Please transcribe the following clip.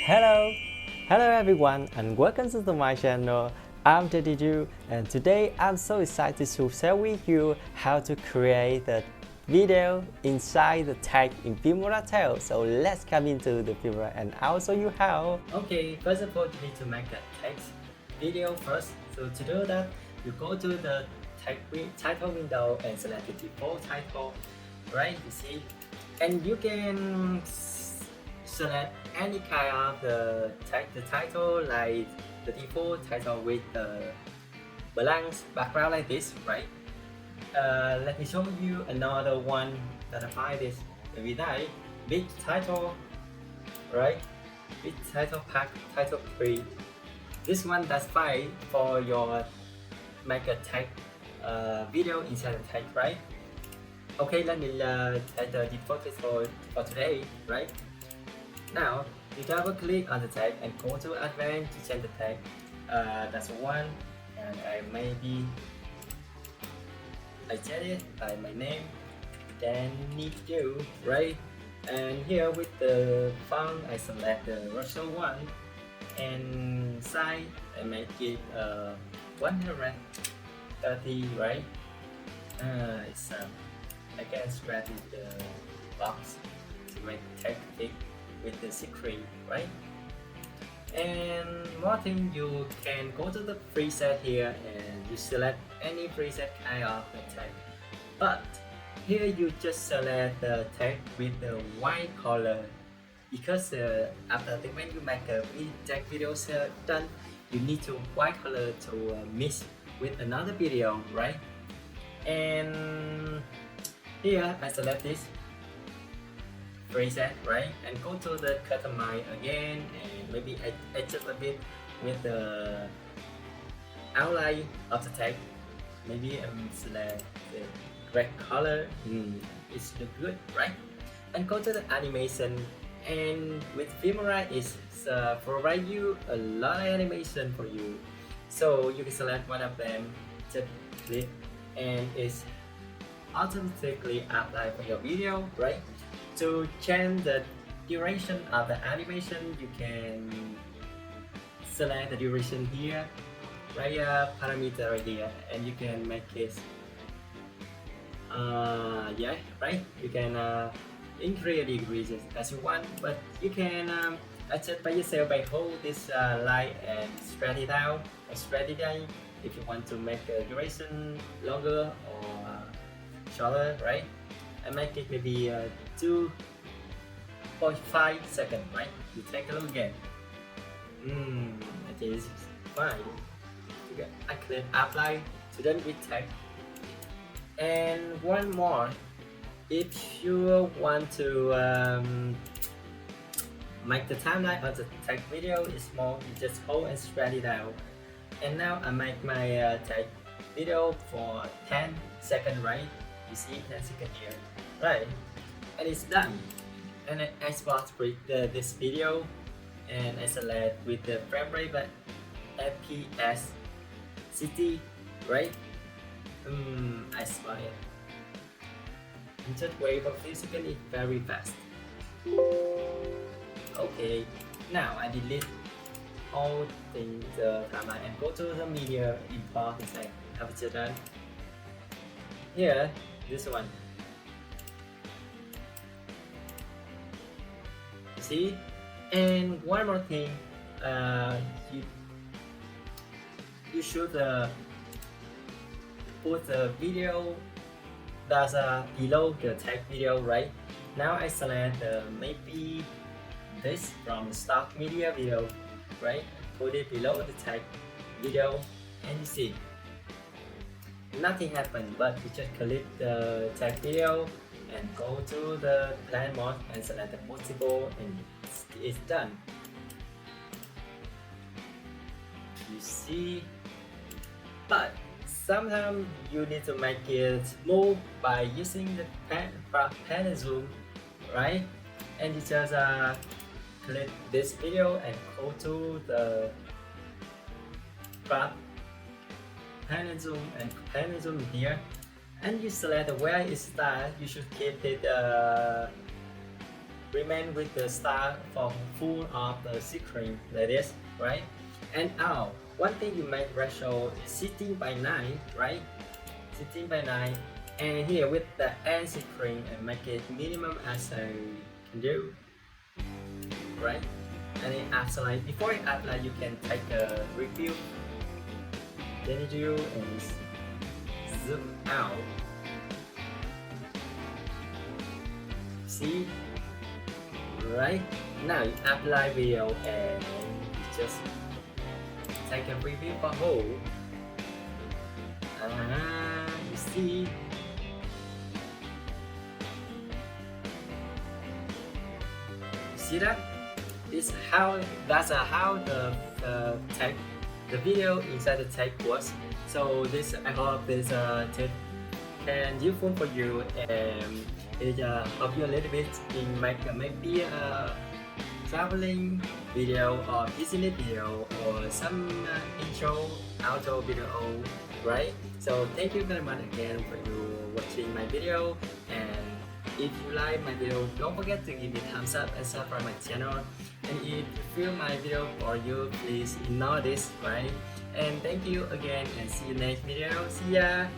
Hello! Hello everyone and welcome to my channel. I'm Ju and today I'm so excited to share with you how to create the video inside the tag in Filmora tile. So let's come into the Filmora and I'll show you how. Okay, first of all you need to make a text video first. So to do that, you go to the title window and select the default title, right? You see, and you can select any kind of the title, like the default title with the blank background like this, right? Let me show you another one that I find this every day. Big title, right? Big title pack, title 3. This one that's fine for your make a tag video inside the tag, right? Okay, let me take the default title for today, right? Now, you double click on the tag and go to advanced to change the tag. That's one, and I set it by my name, then need you, right? And here with the font, I select the Russell one, and size I make it 130, right? I can stretch the box to make tag big with the secret, right? And more thing, you can go to the preset here and you select any preset kind of the tag, but here you just select the tag with the white color, because after when you make a tag video done, you need to white color to mix with another video, right? And here I select this preset, right, and go to the customize again and maybe adjust a bit with the outline of the tag. Maybe select the red color. It's look good, right? And go to the animation, and with Filmora is provide you a lot of animation for you, so you can select one of them, just click, and it's automatically applied for your video, right? To change the duration of the animation, you can select the duration here, right? Parameter right here, and you can make it right? You can increase or decrease it as you want, but you can adjust by yourself by hold this line and spread it out or spread it in if you want to make the duration longer or shorter, right? I make it maybe 2.5 seconds, right? You take a look again. It is fine. Okay, I click apply to done with tag. And one more, if you want to make the timeline of the tag video is small, you just hold and spread it out. And now I make my tag video for 10 seconds, right? You see 10 seconds here, right? And it's done. And I export this video, and I select with the frame rate but FPS 60, right? I export it. And just wait for a few seconds, it's very fast. Okay, now I delete all the timeline and go to the media, import the same. After done, here, this one. See, and one more thing, you should put the video that's below the tag video, right? Now I select maybe this from stock media video, right? Put it below the tag video, and you see nothing happened, but you just click the tag video and go to the plan mode and select the multiple, and it's done. You see, but sometimes you need to make it smooth by using the pan zoom, right? And you just click this video and go to the pan zoom and pan zoom here, and you select where it starts. You should keep it remain with the star for full of the screen like this, right? And one thing you make ratio is 16:9, right? 16:9, and here with the end screen and make it minimum as I can do, right? And then add slide. Before you add slide, you can take a review. Then you and zoom out. See, right? Now you apply video and just take a review for whole. You see. See that? That's how the video inside the tag works. So this, I hope this tip can useful for you, and it help you a little bit in maybe a traveling video or business video or some intro, outro video, right? So thank you very much again for you watching my video, and if you like my video, don't forget to give me thumbs up and subscribe my channel. And if you feel my video for you, please ignore this, right? And thank you again, and see you next video. See ya!